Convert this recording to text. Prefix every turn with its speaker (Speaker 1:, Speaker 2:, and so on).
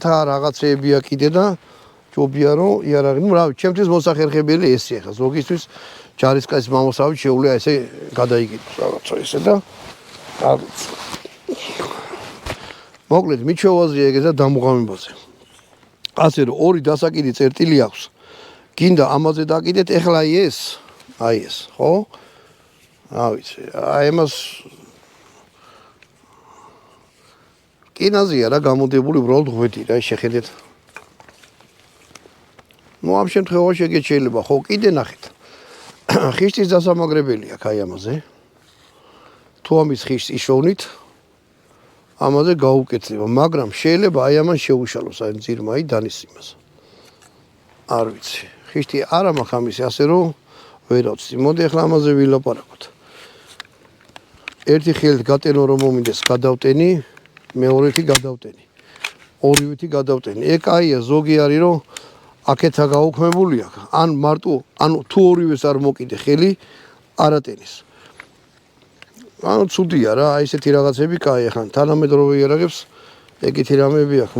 Speaker 1: თა რაღაცეებია კიდე და ჯობია რომ იარაღი, ну, რავი, ჩემთვის მოსახერხებელი ესეა ხა. ზოგისთვის ჯარისკაცის მამოსავით შეუძლია ესე გადაიგიდოს რაღაცა ესე და არ ვიცი. მოკლედ, მიჩვევაზია ეგეც და დამუღამებაზე. ასე რომ ორი დასაკიდი წერტილი აქვს. გინდა ამაზე დაკიდეთ, ეხლა აი ეს, ხო? რა ვიცი, აი ამას კინაზია რა გამოდებული უბრალოდ ღვეთი რა შეხედეთ. ну ამ შემთხვევაში ეგეც შეიძლება ხო კიდე ნახეთ. ხიშტის დასამაგრებელი აქვს აი ამაზე. თუ ამის ხიშს იშოვნით ამაზე გაუკეთდება, მაგრამ შეიძლება აი ამან შეუშალოს აი ძირმაი დანის იმას. არ ვიცი. ხიშტი არა მაქვს ამისი, ასე რომ ვერ ავწი. მოდი ახლა ამაზე ვილაპარაკოთ. ერთი ხელით გატენო რომ მომინდეს გადავტენი, მეორეთი გადავტენი. ორივეთი გადავტენი. ეგ კაია, ზოგი არის რომ აქეთა გაუქმებული აქვს. ან მარტო, ანუ თუ ორივეს არ მოკიდე ხელი არატენის. ანუ ცუდია რა, აი ესეთი რაღაცები კაია ხან თანამედროვე იარაღებს ეგეთი რამეები აქვს.